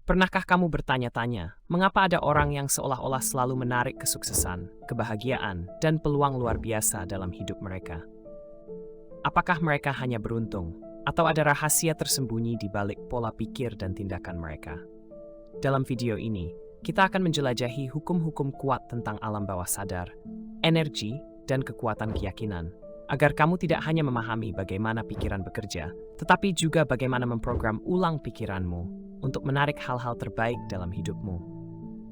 Pernahkah kamu bertanya-tanya, mengapa ada orang yang seolah-olah selalu menarik kesuksesan, kebahagiaan, dan peluang luar biasa dalam hidup mereka? Apakah mereka hanya beruntung, atau ada rahasia tersembunyi di balik pola pikir dan tindakan mereka? Dalam video ini, kita akan menjelajahi hukum-hukum kuat tentang alam bawah sadar, energi, dan kekuatan keyakinan, agar kamu tidak hanya memahami bagaimana pikiran bekerja, tetapi juga bagaimana memprogram ulang pikiranmu untuk menarik hal-hal terbaik dalam hidupmu.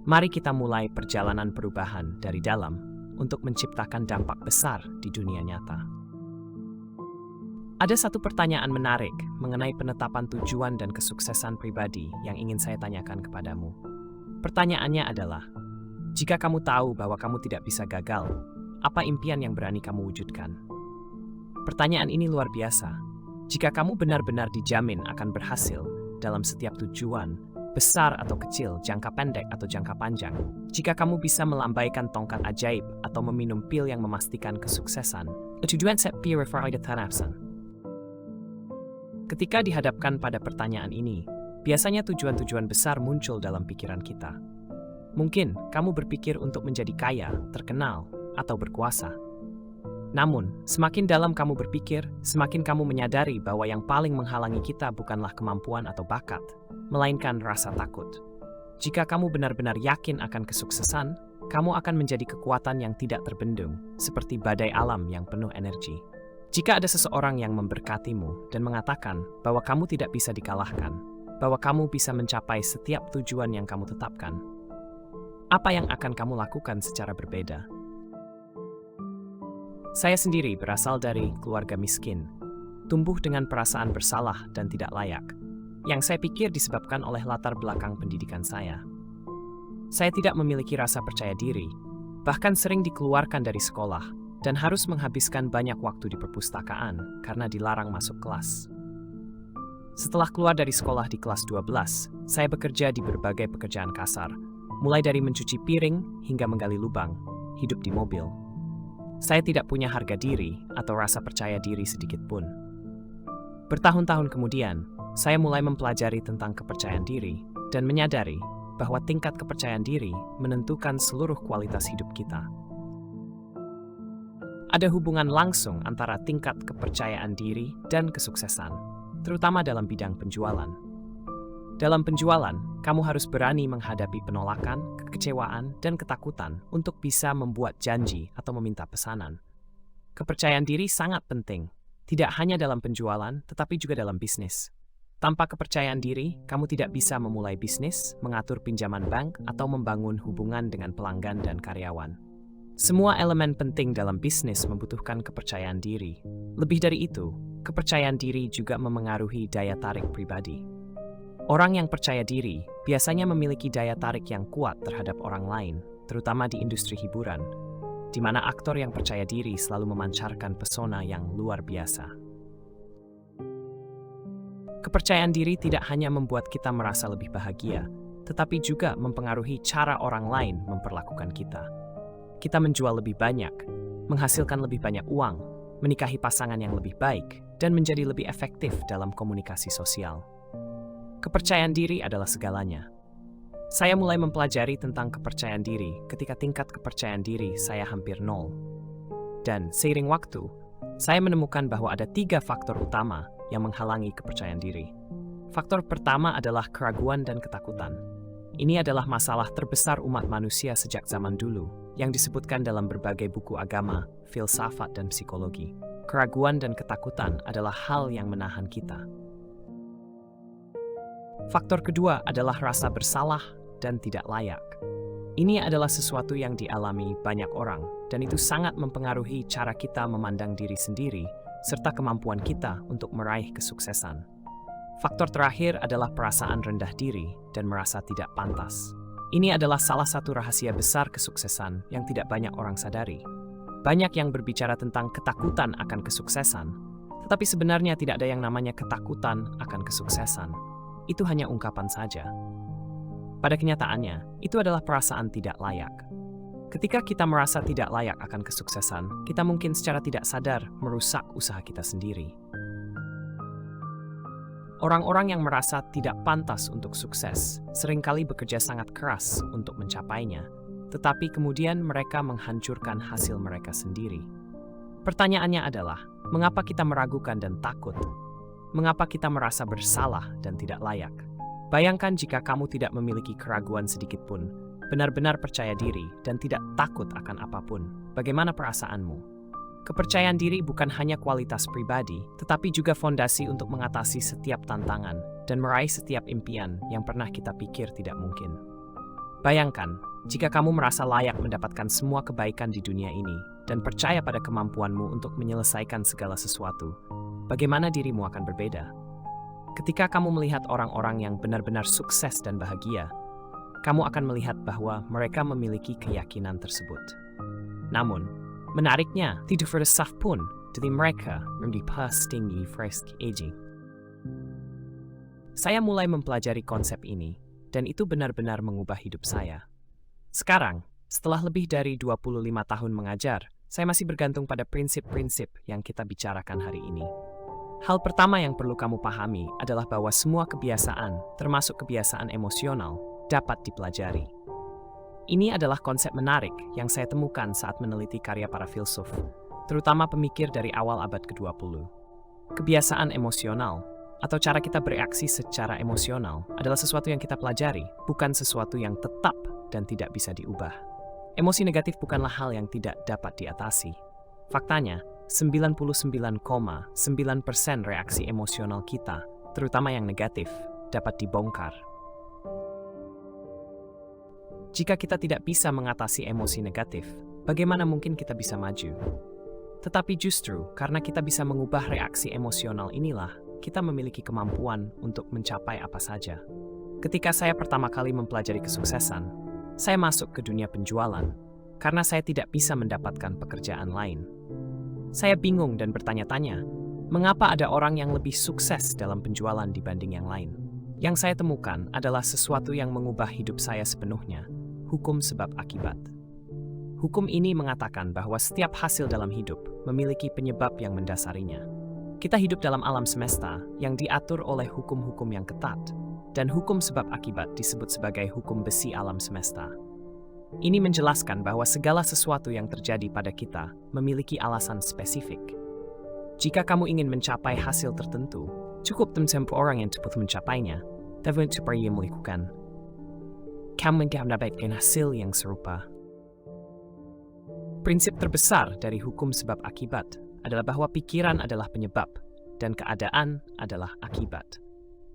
Mari kita mulai perjalanan perubahan dari dalam untuk menciptakan dampak besar di dunia nyata. Ada satu pertanyaan menarik mengenai penetapan tujuan dan kesuksesan pribadi yang ingin saya tanyakan kepadamu. Pertanyaannya adalah, jika kamu tahu bahwa kamu tidak bisa gagal, apa impian yang berani kamu wujudkan? Pertanyaan ini luar biasa. Jika kamu benar-benar dijamin akan berhasil dalam setiap tujuan, besar atau kecil, jangka pendek atau jangka panjang, jika kamu bisa melambaikan tongkat ajaib atau meminum pil yang memastikan kesuksesan, tujuan set purified. Ketika dihadapkan pada pertanyaan ini, biasanya tujuan-tujuan besar muncul dalam pikiran kita. Mungkin kamu berpikir untuk menjadi kaya, terkenal, atau berkuasa. Namun, semakin dalam kamu berpikir, semakin kamu menyadari bahwa yang paling menghalangi kita bukanlah kemampuan atau bakat, melainkan rasa takut. Jika kamu benar-benar yakin akan kesuksesan, kamu akan menjadi kekuatan yang tidak terbendung, seperti badai alam yang penuh energi. Jika ada seseorang yang memberkatimu dan mengatakan bahwa kamu tidak bisa dikalahkan, bahwa kamu bisa mencapai setiap tujuan yang kamu tetapkan, apa yang akan kamu lakukan secara berbeda? Saya sendiri berasal dari keluarga miskin, tumbuh dengan perasaan bersalah dan tidak layak, yang saya pikir disebabkan oleh latar belakang pendidikan saya. Saya tidak memiliki rasa percaya diri, bahkan sering dikeluarkan dari sekolah, dan harus menghabiskan banyak waktu di perpustakaan karena dilarang masuk kelas. Setelah keluar dari sekolah di kelas 12, saya bekerja di berbagai pekerjaan kasar, mulai dari mencuci piring hingga menggali lubang, hidup di mobil. Saya tidak punya harga diri atau rasa percaya diri sedikit pun. Bertahun-tahun kemudian, saya mulai mempelajari tentang kepercayaan diri dan menyadari bahwa tingkat kepercayaan diri menentukan seluruh kualitas hidup kita. Ada hubungan langsung antara tingkat kepercayaan diri dan kesuksesan, terutama dalam bidang penjualan. Dalam penjualan, kamu harus berani menghadapi penolakan, kekecewaan, dan ketakutan untuk bisa membuat janji atau meminta pesanan. Kepercayaan diri sangat penting, tidak hanya dalam penjualan, tetapi juga dalam bisnis. Tanpa kepercayaan diri, kamu tidak bisa memulai bisnis, mengatur pinjaman bank, atau membangun hubungan dengan pelanggan dan karyawan. Semua elemen penting dalam bisnis membutuhkan kepercayaan diri. Lebih dari itu, kepercayaan diri juga memengaruhi daya tarik pribadi. Orang yang percaya diri biasanya memiliki daya tarik yang kuat terhadap orang lain, terutama di industri hiburan, di mana aktor yang percaya diri selalu memancarkan pesona yang luar biasa. Kepercayaan diri tidak hanya membuat kita merasa lebih bahagia, tetapi juga mempengaruhi cara orang lain memperlakukan kita. Kita menjual lebih banyak, menghasilkan lebih banyak uang, menikahi pasangan yang lebih baik, dan menjadi lebih efektif dalam komunikasi sosial. Kepercayaan diri adalah segalanya. Saya mulai mempelajari tentang kepercayaan diri ketika tingkat kepercayaan diri saya hampir nol. Dan seiring waktu, saya menemukan bahwa ada 3 faktor utama yang menghalangi kepercayaan diri. Faktor pertama adalah keraguan dan ketakutan. Ini adalah masalah terbesar umat manusia sejak zaman dulu, yang disebutkan dalam berbagai buku agama, filsafat, dan psikologi. Keraguan dan ketakutan adalah hal yang menahan kita. Faktor kedua adalah rasa bersalah dan tidak layak. Ini adalah sesuatu yang dialami banyak orang, dan itu sangat mempengaruhi cara kita memandang diri sendiri, serta kemampuan kita untuk meraih kesuksesan. Faktor terakhir adalah perasaan rendah diri dan merasa tidak pantas. Ini adalah salah satu rahasia besar kesuksesan yang tidak banyak orang sadari. Banyak yang berbicara tentang ketakutan akan kesuksesan, tetapi sebenarnya tidak ada yang namanya ketakutan akan kesuksesan. Itu hanya ungkapan saja. Pada kenyataannya, itu adalah perasaan tidak layak. Ketika kita merasa tidak layak akan kesuksesan, kita mungkin secara tidak sadar merusak usaha kita sendiri. Orang-orang yang merasa tidak pantas untuk sukses seringkali bekerja sangat keras untuk mencapainya, tetapi kemudian mereka menghancurkan hasil mereka sendiri. Pertanyaannya adalah, mengapa kita meragukan dan takut? Mengapa kita merasa bersalah dan tidak layak? Bayangkan jika kamu tidak memiliki keraguan sedikit pun, benar-benar percaya diri dan tidak takut akan apapun. Bagaimana perasaanmu? Kepercayaan diri bukan hanya kualitas pribadi, tetapi juga fondasi untuk mengatasi setiap tantangan dan meraih setiap impian yang pernah kita pikir tidak mungkin. Bayangkan, jika kamu merasa layak mendapatkan semua kebaikan di dunia ini dan percaya pada kemampuanmu untuk menyelesaikan segala sesuatu, bagaimana dirimu akan berbeda? Ketika kamu melihat orang-orang yang benar-benar sukses dan bahagia, kamu akan melihat bahwa mereka memiliki keyakinan tersebut. Namun, menariknya, tidak berdasar pun dari mereka menjadi tinggi fresh aging. Saya mulai mempelajari konsep ini, dan itu benar-benar mengubah hidup saya. Sekarang, setelah lebih dari 25 tahun mengajar, saya masih bergantung pada prinsip-prinsip yang kita bicarakan hari ini. Hal pertama yang perlu kamu pahami adalah bahwa semua kebiasaan, termasuk kebiasaan emosional, dapat dipelajari. Ini adalah konsep menarik yang saya temukan saat meneliti karya para filsuf, terutama pemikir dari awal abad ke-20. Kebiasaan emosional, atau cara kita bereaksi secara emosional, adalah sesuatu yang kita pelajari, bukan sesuatu yang tetap dan tidak bisa diubah. Emosi negatif bukanlah hal yang tidak dapat diatasi. Faktanya, 99,9% reaksi emosional kita, terutama yang negatif, dapat dibongkar. Jika kita tidak bisa mengatasi emosi negatif, bagaimana mungkin kita bisa maju? Tetapi justru karena kita bisa mengubah reaksi emosional inilah, kita memiliki kemampuan untuk mencapai apa saja. Ketika saya pertama kali mempelajari kesuksesan, saya masuk ke dunia penjualan karena saya tidak bisa mendapatkan pekerjaan lain. Saya bingung dan bertanya-tanya, mengapa ada orang yang lebih sukses dalam penjualan dibanding yang lain? Yang saya temukan adalah sesuatu yang mengubah hidup saya sepenuhnya. Hukum sebab akibat. Hukum ini mengatakan bahwa setiap hasil dalam hidup memiliki penyebab yang mendasarinya. Kita hidup dalam alam semesta yang diatur oleh hukum-hukum yang ketat, dan hukum sebab akibat disebut sebagai hukum besi alam semesta. Ini menjelaskan bahwa segala sesuatu yang terjadi pada kita memiliki alasan spesifik. Jika kamu ingin mencapai hasil tertentu, cukup tempo orang yang cepat mencapainya, tapi supaya ia melakukan. Kamu akan mendapatkan hasil yang serupa. Prinsip terbesar dari hukum sebab akibat adalah bahwa pikiran adalah penyebab dan keadaan adalah akibat.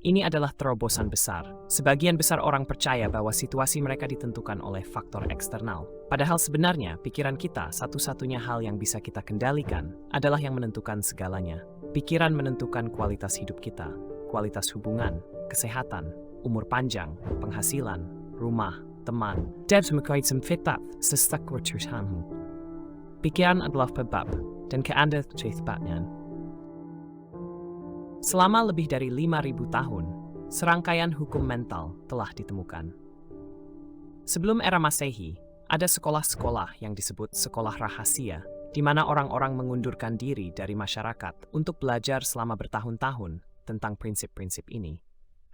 Ini adalah terobosan besar. Sebagian besar orang percaya bahwa situasi mereka ditentukan oleh faktor eksternal. Padahal sebenarnya pikiran kita satu-satunya hal yang bisa kita kendalikan adalah yang menentukan segalanya. Pikiran menentukan kualitas hidup kita, kualitas hubungan, kesehatan, umur panjang, penghasilan, rumah, teman, dan semacam fitaf sestak berterusmu. Pikiran adalah penyebab dan keadaan sebabnya. Selama lebih dari 5.000 tahun, serangkaian hukum mental telah ditemukan. Sebelum era Masehi, ada sekolah-sekolah yang disebut sekolah rahasia, di mana orang-orang mengundurkan diri dari masyarakat untuk belajar selama bertahun-tahun tentang prinsip-prinsip ini.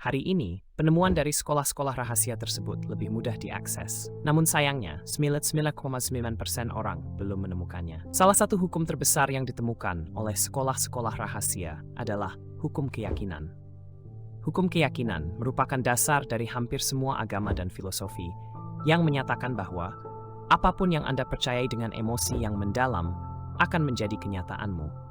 Hari ini, penemuan dari sekolah-sekolah rahasia tersebut lebih mudah diakses. Namun sayangnya, 99,9% orang belum menemukannya. Salah satu hukum terbesar yang ditemukan oleh sekolah-sekolah rahasia adalah hukum keyakinan. Hukum keyakinan merupakan dasar dari hampir semua agama dan filosofi yang menyatakan bahwa apapun yang Anda percayai dengan emosi yang mendalam akan menjadi kenyataanmu.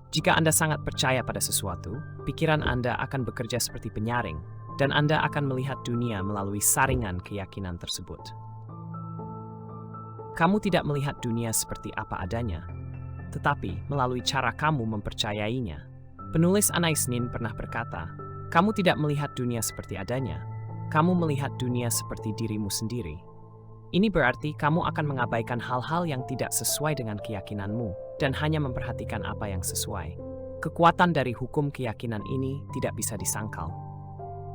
Jika Anda sangat percaya pada sesuatu, pikiran Anda akan bekerja seperti penyaring, dan Anda akan melihat dunia melalui saringan keyakinan tersebut. Kamu tidak melihat dunia seperti apa adanya, tetapi melalui cara kamu mempercayainya. Penulis Anais Nin pernah berkata, kamu tidak melihat dunia seperti adanya, kamu melihat dunia seperti dirimu sendiri. Ini berarti kamu akan mengabaikan hal-hal yang tidak sesuai dengan keyakinanmu dan hanya memperhatikan apa yang sesuai. Kekuatan dari hukum keyakinan ini tidak bisa disangkal.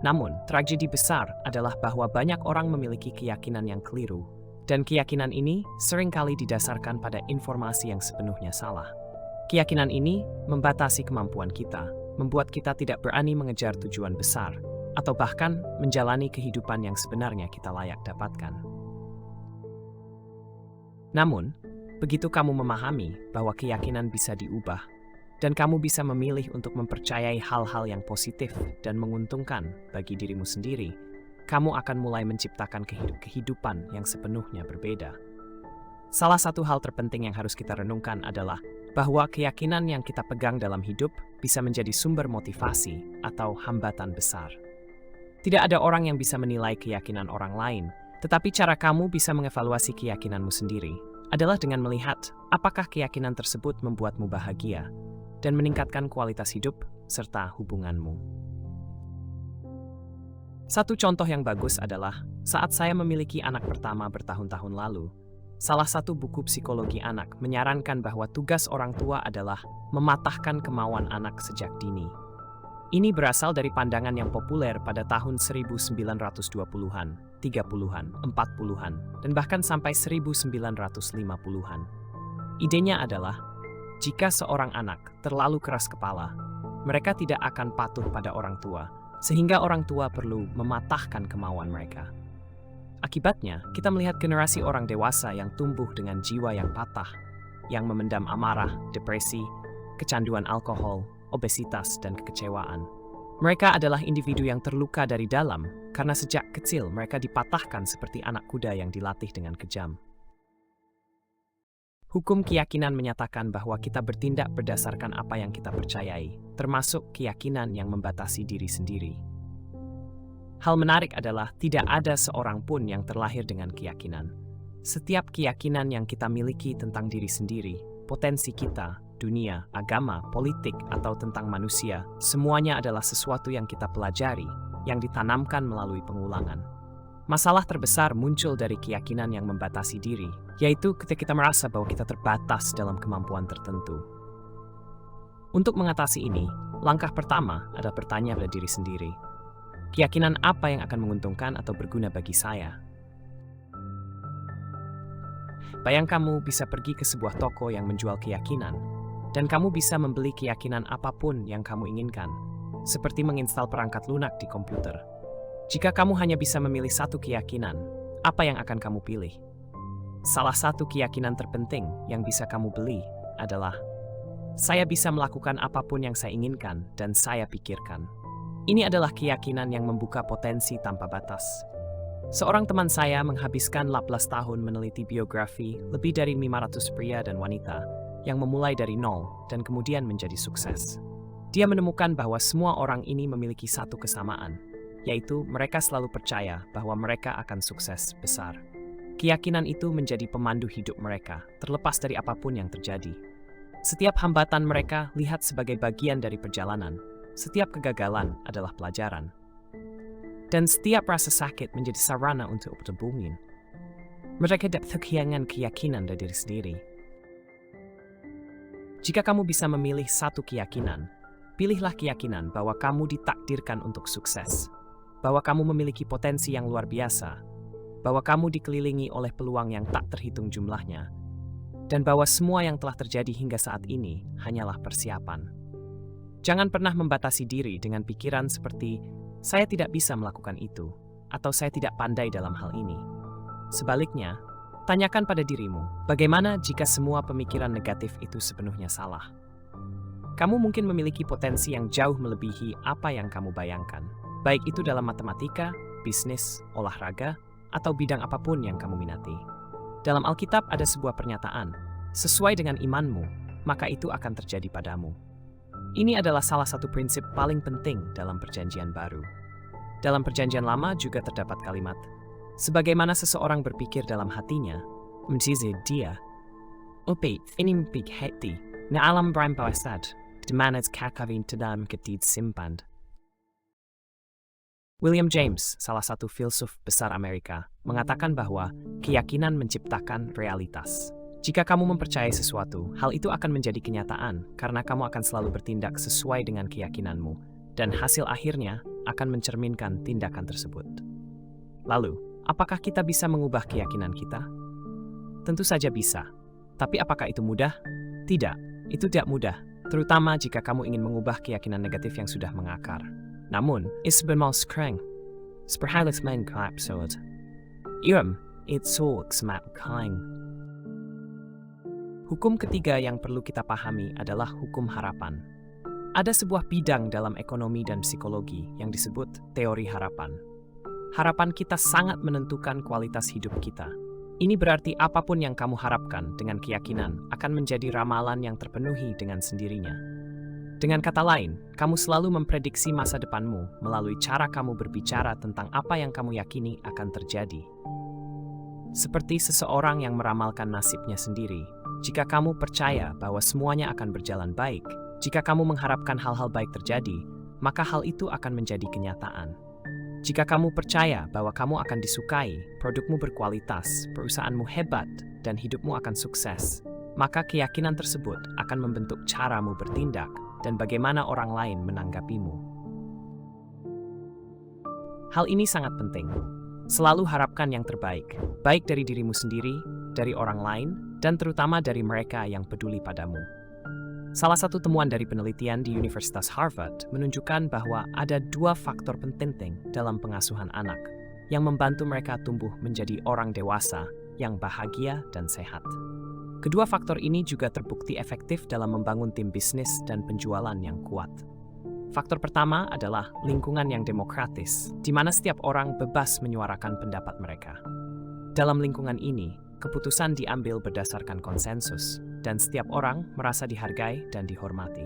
Namun, tragedi besar adalah bahwa banyak orang memiliki keyakinan yang keliru, dan keyakinan ini seringkali didasarkan pada informasi yang sepenuhnya salah. Keyakinan ini membatasi kemampuan kita membuat kita tidak berani mengejar tujuan besar, atau bahkan menjalani kehidupan yang sebenarnya kita layak dapatkan. Namun, begitu kamu memahami bahwa keyakinan bisa diubah, dan kamu bisa memilih untuk mempercayai hal-hal yang positif dan menguntungkan bagi dirimu sendiri, kamu akan mulai menciptakan kehidupan yang sepenuhnya berbeda. Salah satu hal terpenting yang harus kita renungkan adalah bahwa keyakinan yang kita pegang dalam hidup bisa menjadi sumber motivasi atau hambatan besar. Tidak ada orang yang bisa menilai keyakinan orang lain, tetapi cara kamu bisa mengevaluasi keyakinanmu sendiri adalah dengan melihat apakah keyakinan tersebut membuatmu bahagia dan meningkatkan kualitas hidup serta hubunganmu. Satu contoh yang bagus adalah saat saya memiliki anak pertama bertahun-tahun lalu, salah satu buku psikologi anak menyarankan bahwa tugas orang tua adalah mematahkan kemauan anak sejak dini. Ini berasal dari pandangan yang populer pada tahun 1920-an, 30-an, 40-an, dan bahkan sampai 1950-an. Idenya adalah, jika seorang anak terlalu keras kepala, mereka tidak akan patuh pada orang tua, sehingga orang tua perlu mematahkan kemauan mereka. Akibatnya, kita melihat generasi orang dewasa yang tumbuh dengan jiwa yang patah, yang memendam amarah, depresi, kecanduan alkohol, obesitas, dan kekecewaan. Mereka adalah individu yang terluka dari dalam karena sejak kecil mereka dipatahkan seperti anak kuda yang dilatih dengan kejam. Hukum keyakinan menyatakan bahwa kita bertindak berdasarkan apa yang kita percayai, termasuk keyakinan yang membatasi diri sendiri. Hal menarik adalah tidak ada seorang pun yang terlahir dengan keyakinan. Setiap keyakinan yang kita miliki tentang diri sendiri, potensi kita, dunia, agama, politik, atau tentang manusia, semuanya adalah sesuatu yang kita pelajari, yang ditanamkan melalui pengulangan. Masalah terbesar muncul dari keyakinan yang membatasi diri, yaitu ketika kita merasa bahwa kita terbatas dalam kemampuan tertentu. Untuk mengatasi ini, langkah pertama adalah bertanya pada diri sendiri, keyakinan apa yang akan menguntungkan atau berguna bagi saya? Bayang kamu bisa pergi ke sebuah toko yang menjual keyakinan, dan kamu bisa membeli keyakinan apapun yang kamu inginkan, seperti menginstal perangkat lunak di komputer. Jika kamu hanya bisa memilih satu keyakinan, apa yang akan kamu pilih? Salah satu keyakinan terpenting yang bisa kamu beli adalah, saya bisa melakukan apapun yang saya inginkan dan saya pikirkan. Ini adalah keyakinan yang membuka potensi tanpa batas. Seorang teman saya menghabiskan 18 tahun meneliti biografi lebih dari 500 pria dan wanita yang memulai dari nol dan kemudian menjadi sukses. Dia menemukan bahwa semua orang ini memiliki satu kesamaan, yaitu mereka selalu percaya bahwa mereka akan sukses besar. Keyakinan itu menjadi pemandu hidup mereka, terlepas dari apapun yang terjadi. Setiap hambatan mereka lihat sebagai bagian dari perjalanan. Setiap kegagalan adalah pelajaran. Dan setiap rasa sakit menjadi sarana untuk bertembungin. Mereka dapat kehilangan keyakinan dari diri sendiri. Jika kamu bisa memilih satu keyakinan, pilihlah keyakinan bahwa kamu ditakdirkan untuk sukses, bahwa kamu memiliki potensi yang luar biasa, bahwa kamu dikelilingi oleh peluang yang tak terhitung jumlahnya, dan bahwa semua yang telah terjadi hingga saat ini hanyalah persiapan. Jangan pernah membatasi diri dengan pikiran seperti, saya tidak bisa melakukan itu, atau saya tidak pandai dalam hal ini. Sebaliknya, tanyakan pada dirimu, bagaimana jika semua pemikiran negatif itu sepenuhnya salah? Kamu mungkin memiliki potensi yang jauh melebihi apa yang kamu bayangkan, baik itu dalam matematika, bisnis, olahraga, atau bidang apapun yang kamu minati. Dalam Alkitab ada sebuah pernyataan, sesuai dengan imanmu, maka itu akan terjadi padamu. Ini adalah salah satu prinsip paling penting dalam Perjanjian Baru. Dalam Perjanjian Lama juga terdapat kalimat, sebagaimana seseorang berpikir dalam hatinya, menjadi dia. Upit ini pig hati, na alam bram bawasad, demanad kakavin tedam ketid simpand. William James, salah satu filsuf besar Amerika, mengatakan bahwa keyakinan menciptakan realitas. Jika kamu mempercayai sesuatu, hal itu akan menjadi kenyataan karena kamu akan selalu bertindak sesuai dengan keyakinanmu, dan hasil akhirnya akan mencerminkan tindakan tersebut. Lalu, apakah kita bisa mengubah keyakinan kita? Tentu saja bisa. Tapi apakah itu mudah? Tidak, itu tidak mudah. terutama jika kamu ingin mengubah keyakinan negatif yang sudah mengakar. Namun, isbemals kreng, sperhalis main kapsod. Iram, itsul ksmat kain. Hukum ketiga yang perlu kita pahami adalah hukum harapan. Ada sebuah bidang dalam ekonomi dan psikologi yang disebut teori harapan. Harapan kita sangat menentukan kualitas hidup kita. Ini berarti apapun yang kamu harapkan dengan keyakinan akan menjadi ramalan yang terpenuhi dengan sendirinya. Dengan kata lain, kamu selalu memprediksi masa depanmu melalui cara kamu berbicara tentang apa yang kamu yakini akan terjadi. Seperti seseorang yang meramalkan nasibnya sendiri, jika kamu percaya bahwa semuanya akan berjalan baik, jika kamu mengharapkan hal-hal baik terjadi, maka hal itu akan menjadi kenyataan. Jika kamu percaya bahwa kamu akan disukai, produkmu berkualitas, perusahaanmu hebat, dan hidupmu akan sukses, maka keyakinan tersebut akan membentuk caramu bertindak dan bagaimana orang lain menanggapimu. Hal ini sangat penting. Selalu harapkan yang terbaik, baik dari dirimu sendiri, dari orang lain, dan terutama dari mereka yang peduli padamu. Salah satu temuan dari penelitian di Universitas Harvard menunjukkan bahwa ada 2 faktor penting dalam pengasuhan anak yang membantu mereka tumbuh menjadi orang dewasa yang bahagia dan sehat. Kedua faktor ini juga terbukti efektif dalam membangun tim bisnis dan penjualan yang kuat. Faktor pertama adalah lingkungan yang demokratis, di mana setiap orang bebas menyuarakan pendapat mereka. Dalam lingkungan ini, keputusan diambil berdasarkan konsensus, dan setiap orang merasa dihargai dan dihormati.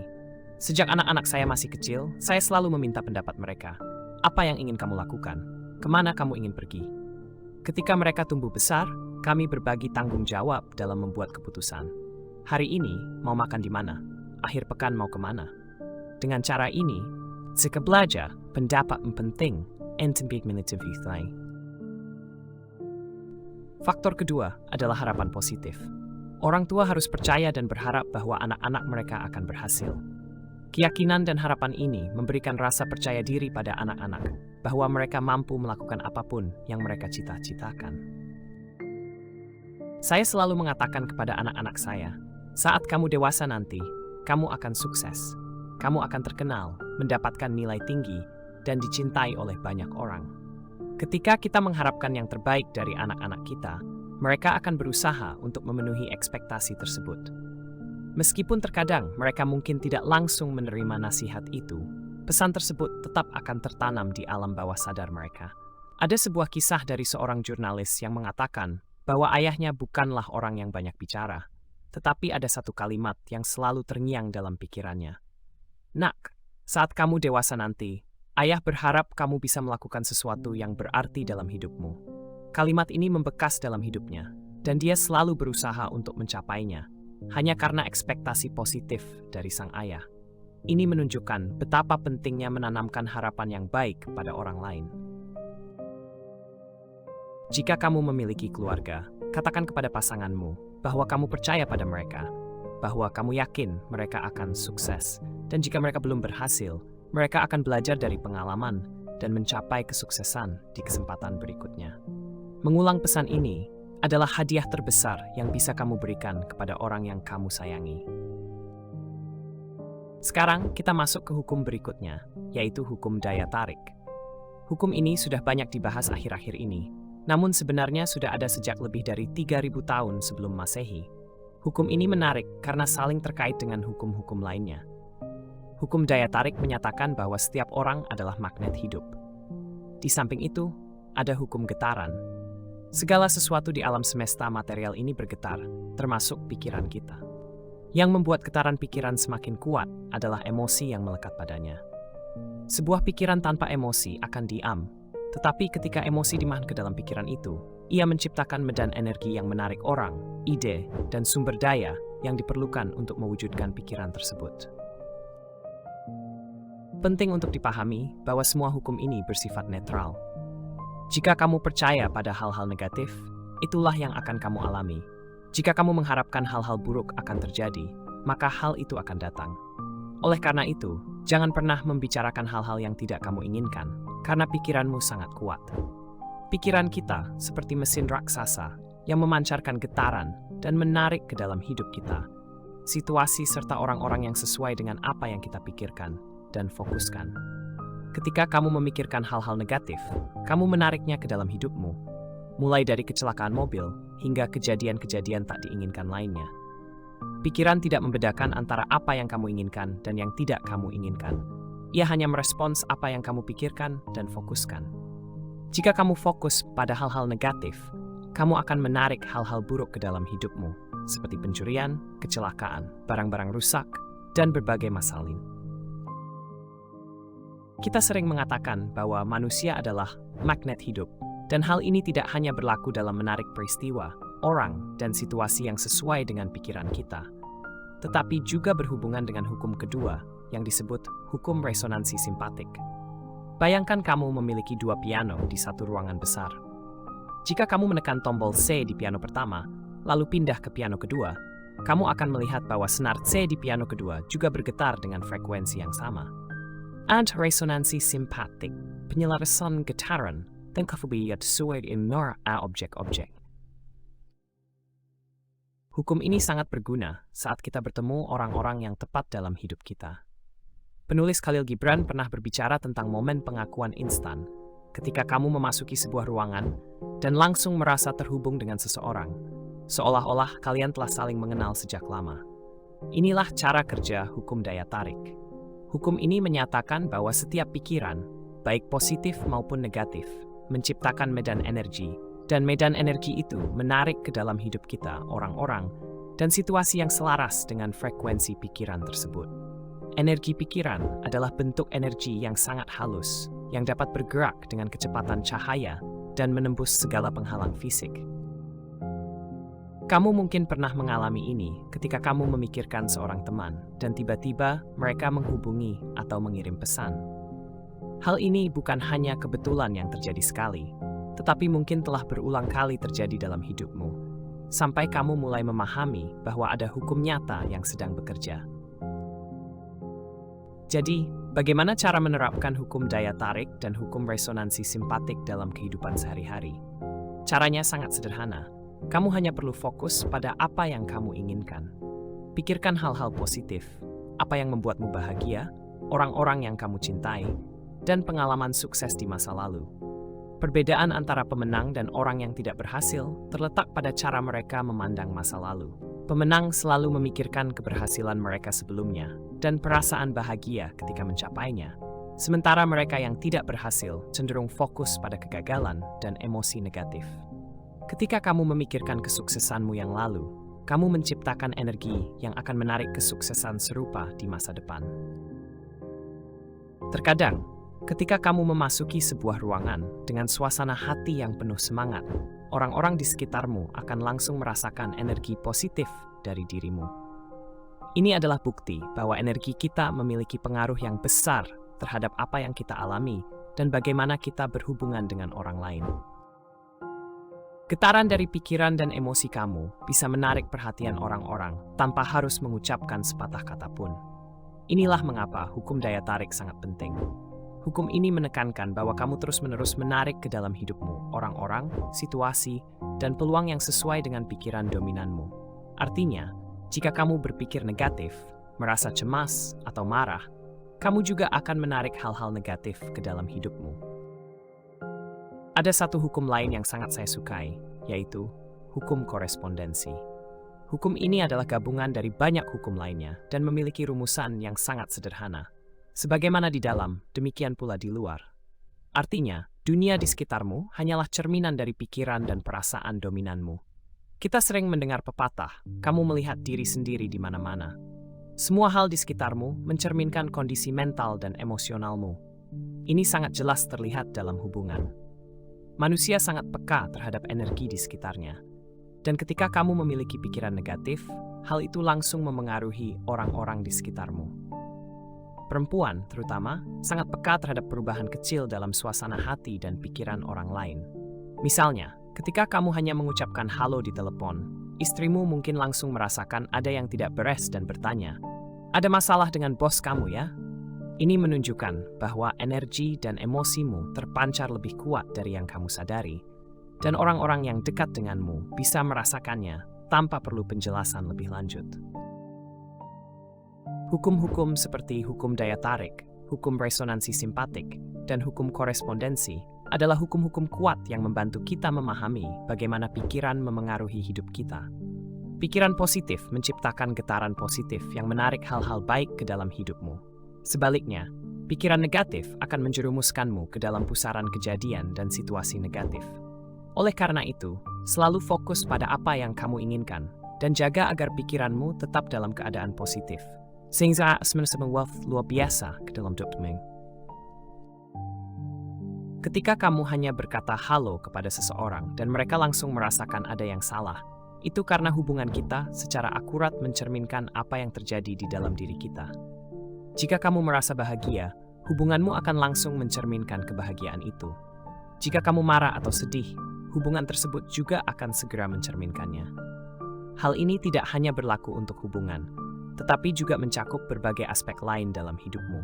Sejak anak-anak saya masih kecil, saya selalu meminta pendapat mereka. Apa yang ingin kamu lakukan? Kemana kamu ingin pergi? Ketika mereka tumbuh besar, kami berbagi tanggung jawab dalam membuat keputusan. Hari ini, mau makan di mana? Akhir pekan mau kemana? Dengan cara ini, jika belajar pendapat penting, entempik militivithai. Faktor kedua adalah harapan positif. Orang tua harus percaya dan berharap bahwa anak-anak mereka akan berhasil. Keyakinan dan harapan ini memberikan rasa percaya diri pada anak-anak bahwa mereka mampu melakukan apapun yang mereka cita-citakan. Saya selalu mengatakan kepada anak-anak saya, saat kamu dewasa nanti, kamu akan sukses. Kamu akan terkenal, mendapatkan nilai tinggi, dan dicintai oleh banyak orang. Ketika kita mengharapkan yang terbaik dari anak-anak kita, mereka akan berusaha untuk memenuhi ekspektasi tersebut. Meskipun terkadang mereka mungkin tidak langsung menerima nasihat itu, pesan tersebut tetap akan tertanam di alam bawah sadar mereka. Ada sebuah kisah dari seorang jurnalis yang mengatakan bahwa ayahnya bukanlah orang yang banyak bicara, tetapi ada satu kalimat yang selalu terngiang dalam pikirannya. Nak, saat kamu dewasa nanti, ayah berharap kamu bisa melakukan sesuatu yang berarti dalam hidupmu. Kalimat ini membekas dalam hidupnya, dan dia selalu berusaha untuk mencapainya, hanya karena ekspektasi positif dari sang ayah. Ini menunjukkan betapa pentingnya menanamkan harapan yang baik pada orang lain. Jika kamu memiliki keluarga, katakan kepada pasanganmu bahwa kamu percaya pada mereka, bahwa kamu yakin mereka akan sukses, dan jika mereka belum berhasil, mereka akan belajar dari pengalaman dan mencapai kesuksesan di kesempatan berikutnya. Mengulang pesan ini adalah hadiah terbesar yang bisa kamu berikan kepada orang yang kamu sayangi. Sekarang kita masuk ke hukum berikutnya, yaitu hukum daya tarik. Hukum ini sudah banyak dibahas akhir-akhir ini, namun sebenarnya sudah ada sejak lebih dari 3.000 tahun sebelum Masehi. Hukum ini menarik karena saling terkait dengan hukum-hukum lainnya. Hukum daya tarik menyatakan bahwa setiap orang adalah magnet hidup. Di samping itu, ada hukum getaran. Segala sesuatu di alam semesta material ini bergetar, termasuk pikiran kita. Yang membuat getaran pikiran semakin kuat adalah emosi yang melekat padanya. Sebuah pikiran tanpa emosi akan diam, tetapi ketika emosi dimasukkan ke dalam pikiran itu, ia menciptakan medan energi yang menarik orang, ide, dan sumber daya yang diperlukan untuk mewujudkan pikiran tersebut. Penting untuk dipahami bahwa semua hukum ini bersifat netral. Jika kamu percaya pada hal-hal negatif, itulah yang akan kamu alami. Jika kamu mengharapkan hal-hal buruk akan terjadi, maka hal itu akan datang. Oleh karena itu, jangan pernah membicarakan hal-hal yang tidak kamu inginkan, karena pikiranmu sangat kuat. Pikiran kita seperti mesin raksasa yang memancarkan getaran dan menarik ke dalam hidup kita. situasi, serta orang-orang yang sesuai dengan apa yang kita pikirkan dan fokuskan. Ketika kamu memikirkan hal-hal negatif, kamu menariknya ke dalam hidupmu, mulai dari kecelakaan mobil hingga kejadian-kejadian tak diinginkan lainnya. Pikiran tidak membedakan antara apa yang kamu inginkan dan yang tidak kamu inginkan. Ia hanya merespons apa yang kamu pikirkan dan fokuskan. Jika kamu fokus pada hal-hal negatif, kamu akan menarik hal-hal buruk ke dalam hidupmu, seperti pencurian, kecelakaan, barang-barang rusak, dan berbagai masalah lain. Kita sering mengatakan bahwa manusia adalah magnet hidup, dan hal ini tidak hanya berlaku dalam menarik peristiwa, orang, dan situasi yang sesuai dengan pikiran kita, tetapi juga berhubungan dengan hukum kedua yang disebut hukum resonansi simpatik. Bayangkan kamu memiliki dua piano di satu ruangan besar. Jika kamu menekan tombol C di piano pertama, lalu pindah ke piano kedua, kamu akan melihat bahwa senar C di piano kedua juga bergetar dengan frekuensi yang sama. Ad resonansi simpatik, penyelarasan getaran, dan kefobiat sesuai dengan objek-objek. Hukum ini sangat berguna saat kita bertemu orang-orang yang tepat dalam hidup kita. Penulis Khalil Gibran pernah berbicara tentang momen pengakuan instan ketika kamu memasuki sebuah ruangan dan langsung merasa terhubung dengan seseorang, seolah-olah kalian telah saling mengenal sejak lama. Inilah cara kerja hukum daya tarik. Hukum ini menyatakan bahwa setiap pikiran, baik positif maupun negatif, menciptakan medan energi, dan medan energi itu menarik ke dalam hidup kita orang-orang dan situasi yang selaras dengan frekuensi pikiran tersebut. Energi pikiran adalah bentuk energi yang sangat halus, yang dapat bergerak dengan kecepatan cahaya dan menembus segala penghalang fisik. Kamu mungkin pernah mengalami ini ketika kamu memikirkan seorang teman dan tiba-tiba mereka menghubungi atau mengirim pesan. Hal ini bukan hanya kebetulan yang terjadi sekali, tetapi mungkin telah berulang kali terjadi dalam hidupmu, sampai kamu mulai memahami bahwa ada hukum nyata yang sedang bekerja. Jadi, bagaimana cara menerapkan hukum daya tarik dan hukum resonansi simpatik dalam kehidupan sehari-hari? Caranya sangat sederhana. Kamu hanya perlu fokus pada apa yang kamu inginkan. Pikirkan hal-hal positif, apa yang membuatmu bahagia, orang-orang yang kamu cintai, dan pengalaman sukses di masa lalu. Perbedaan antara pemenang dan orang yang tidak berhasil terletak pada cara mereka memandang masa lalu. Pemenang selalu memikirkan keberhasilan mereka sebelumnya dan perasaan bahagia ketika mencapainya. Sementara mereka yang tidak berhasil cenderung fokus pada kegagalan dan emosi negatif. Ketika kamu memikirkan kesuksesanmu yang lalu, kamu menciptakan energi yang akan menarik kesuksesan serupa di masa depan. Terkadang, ketika kamu memasuki sebuah ruangan dengan suasana hati yang penuh semangat, orang-orang di sekitarmu akan langsung merasakan energi positif dari dirimu. Ini adalah bukti bahwa energi kita memiliki pengaruh yang besar terhadap apa yang kita alami dan bagaimana kita berhubungan dengan orang lain. Getaran dari pikiran dan emosi kamu bisa menarik perhatian orang-orang tanpa harus mengucapkan sepatah kata pun. Inilah mengapa hukum daya tarik sangat penting. Hukum ini menekankan bahwa kamu terus-menerus menarik ke dalam hidupmu orang-orang, situasi, dan peluang yang sesuai dengan pikiran dominanmu. Artinya, jika kamu berpikir negatif, merasa cemas, atau marah, kamu juga akan menarik hal-hal negatif ke dalam hidupmu. Ada satu hukum lain yang sangat saya sukai, yaitu hukum korespondensi. Hukum ini adalah gabungan dari banyak hukum lainnya dan memiliki rumusan yang sangat sederhana. Sebagaimana di dalam, demikian pula di luar. Artinya, dunia di sekitarmu hanyalah cerminan dari pikiran dan perasaan dominanmu. Kita sering mendengar pepatah, kamu melihat diri sendiri di mana-mana. Semua hal di sekitarmu mencerminkan kondisi mental dan emosionalmu. Ini sangat jelas terlihat dalam hubungan. Manusia sangat peka terhadap energi di sekitarnya. Dan ketika kamu memiliki pikiran negatif, hal itu langsung memengaruhi orang-orang di sekitarmu. Perempuan, terutama, sangat peka terhadap perubahan kecil dalam suasana hati dan pikiran orang lain. Misalnya, ketika kamu hanya mengucapkan halo di telepon, istrimu mungkin langsung merasakan ada yang tidak beres dan bertanya, "Ada masalah dengan bos kamu ya?" Ini menunjukkan bahwa energi dan emosimu terpancar lebih kuat dari yang kamu sadari, dan orang-orang yang dekat denganmu bisa merasakannya tanpa perlu penjelasan lebih lanjut. Hukum-hukum seperti hukum daya tarik, hukum resonansi simpatik, dan hukum korespondensi adalah hukum-hukum kuat yang membantu kita memahami bagaimana pikiran memengaruhi hidup kita. Pikiran positif menciptakan getaran positif yang menarik hal-hal baik ke dalam hidupmu. Sebaliknya, pikiran negatif akan menjerumuskanmu ke dalam pusaran kejadian dan situasi negatif. Oleh karena itu, selalu fokus pada apa yang kamu inginkan dan jaga agar pikiranmu tetap dalam keadaan positif. Sehingga sebenarnya wealth luar biasa ke dalam hidupmu. Ketika kamu hanya berkata halo kepada seseorang dan mereka langsung merasakan ada yang salah, itu karena hubungan kita secara akurat mencerminkan apa yang terjadi di dalam diri kita. Jika kamu merasa bahagia, hubunganmu akan langsung mencerminkan kebahagiaan itu. Jika kamu marah atau sedih, hubungan tersebut juga akan segera mencerminkannya. Hal ini tidak hanya berlaku untuk hubungan, tetapi juga mencakup berbagai aspek lain dalam hidupmu.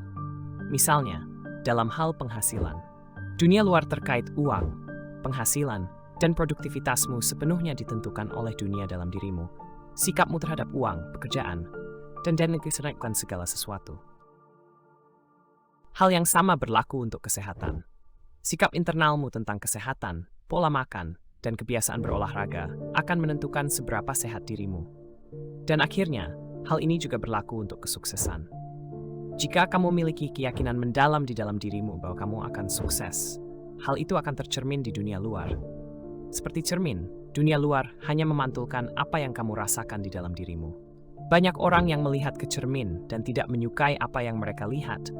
Misalnya, dalam hal penghasilan. Dunia luar terkait uang, penghasilan, dan produktivitasmu sepenuhnya ditentukan oleh dunia dalam dirimu, sikapmu terhadap uang, pekerjaan, dan mengesenangkan segala sesuatu. Hal yang sama berlaku untuk kesehatan. Sikap internalmu tentang kesehatan, pola makan, dan kebiasaan berolahraga akan menentukan seberapa sehat dirimu. Dan akhirnya, hal ini juga berlaku untuk kesuksesan. Jika kamu memiliki keyakinan mendalam di dalam dirimu bahwa kamu akan sukses, hal itu akan tercermin di dunia luar. Seperti cermin, dunia luar hanya memantulkan apa yang kamu rasakan di dalam dirimu. Banyak orang yang melihat ke cermin dan tidak menyukai apa yang mereka lihat.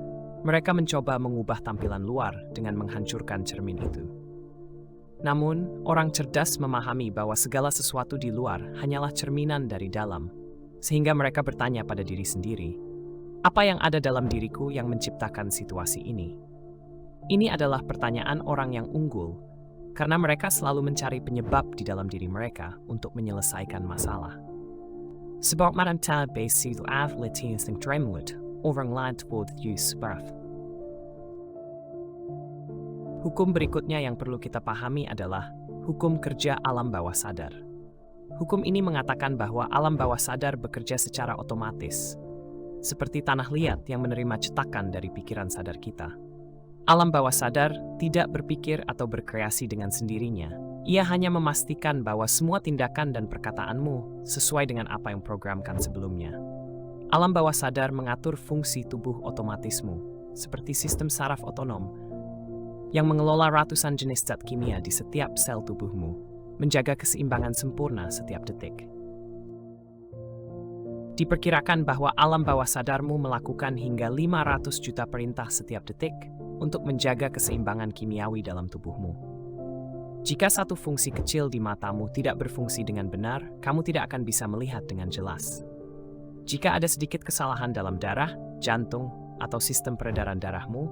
Mereka mencoba mengubah tampilan luar dengan menghancurkan cermin itu. Namun, orang cerdas memahami bahwa segala sesuatu di luar hanyalah cerminan dari dalam, sehingga mereka bertanya pada diri sendiri, apa yang ada dalam diriku yang menciptakan situasi ini? Ini adalah pertanyaan orang yang unggul, karena mereka selalu mencari penyebab di dalam diri mereka untuk menyelesaikan masalah. Sebab mereka berhasil avliti yang dremwood, orang lain terbuat Yusuf. Hukum berikutnya yang perlu kita pahami adalah hukum kerja alam bawah sadar. Hukum ini mengatakan bahwa alam bawah sadar bekerja secara otomatis, seperti tanah liat yang menerima cetakan dari pikiran sadar kita. Alam bawah sadar tidak berpikir atau berkreasi dengan sendirinya. Ia hanya memastikan bahwa semua tindakan dan perkataanmu sesuai dengan apa yang programkan sebelumnya. Alam bawah sadar mengatur fungsi tubuh otomatismu, seperti sistem saraf otonom, yang mengelola ratusan jenis zat kimia di setiap sel tubuhmu, menjaga keseimbangan sempurna setiap detik. Diperkirakan bahwa alam bawah sadarmu melakukan hingga 500 juta perintah setiap detik untuk menjaga keseimbangan kimiawi dalam tubuhmu. Jika satu fungsi kecil di matamu tidak berfungsi dengan benar, kamu tidak akan bisa melihat dengan jelas. Jika ada sedikit kesalahan dalam darah, jantung, atau sistem peredaran darahmu,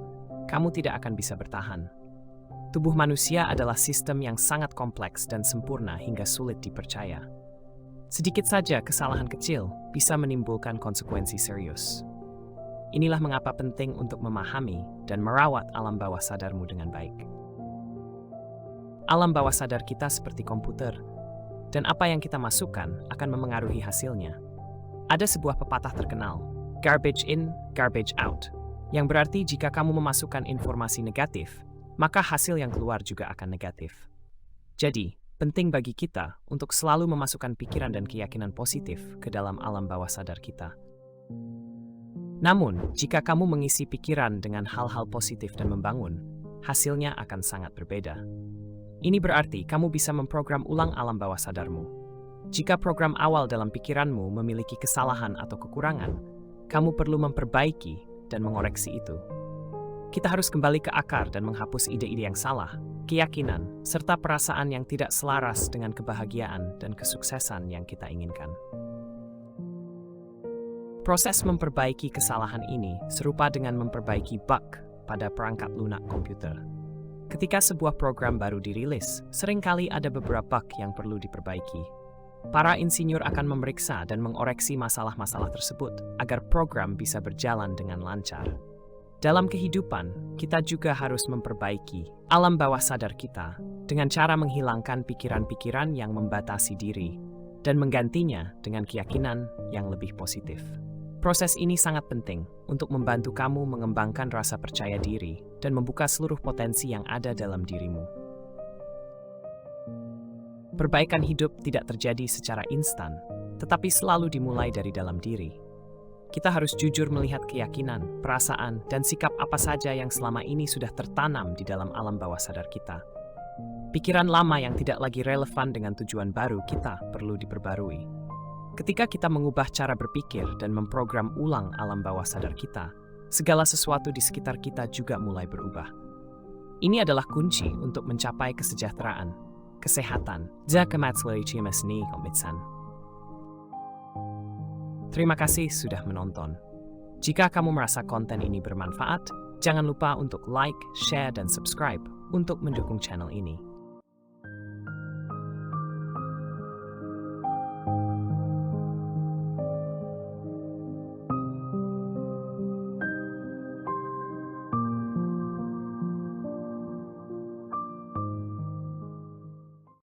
kamu tidak akan bisa bertahan. Tubuh manusia adalah sistem yang sangat kompleks dan sempurna hingga sulit dipercaya. Sedikit saja kesalahan kecil bisa menimbulkan konsekuensi serius. Inilah mengapa penting untuk memahami dan merawat alam bawah sadarmu dengan baik. Alam bawah sadar kita seperti komputer, dan apa yang kita masukkan akan memengaruhi hasilnya. Ada sebuah pepatah terkenal, garbage in, garbage out, yang berarti jika kamu memasukkan informasi negatif, maka hasil yang keluar juga akan negatif. Jadi, penting bagi kita untuk selalu memasukkan pikiran dan keyakinan positif ke dalam alam bawah sadar kita. Namun, jika kamu mengisi pikiran dengan hal-hal positif dan membangun, hasilnya akan sangat berbeda. Ini berarti kamu bisa memprogram ulang alam bawah sadarmu. Jika program awal dalam pikiranmu memiliki kesalahan atau kekurangan, kamu perlu memperbaiki dan mengoreksi itu. Kita harus kembali ke akar dan menghapus ide-ide yang salah, keyakinan, serta perasaan yang tidak selaras dengan kebahagiaan dan kesuksesan yang kita inginkan. Proses memperbaiki kesalahan ini serupa dengan memperbaiki bug pada perangkat lunak komputer. Ketika sebuah program baru dirilis, seringkali ada beberapa bug yang perlu diperbaiki. Para insinyur akan memeriksa dan mengoreksi masalah-masalah tersebut agar program bisa berjalan dengan lancar. Dalam kehidupan, kita juga harus memperbaiki alam bawah sadar kita dengan cara menghilangkan pikiran-pikiran yang membatasi diri dan menggantinya dengan keyakinan yang lebih positif. Proses ini sangat penting untuk membantu kamu mengembangkan rasa percaya diri dan membuka seluruh potensi yang ada dalam dirimu. Perbaikan hidup tidak terjadi secara instan, tetapi selalu dimulai dari dalam diri. Kita harus jujur melihat keyakinan, perasaan, dan sikap apa saja yang selama ini sudah tertanam di dalam alam bawah sadar kita. Pikiran lama yang tidak lagi relevan dengan tujuan baru kita perlu diperbarui. Ketika kita mengubah cara berpikir dan memprogram ulang alam bawah sadar kita, segala sesuatu di sekitar kita juga mulai berubah. Ini adalah kunci untuk mencapai kesejahteraan, kesehatan, dan kemaslahatan komitsan. Terima kasih sudah menonton. Jika kamu merasa konten ini bermanfaat, jangan lupa untuk like, share, dan subscribe untuk mendukung channel ini.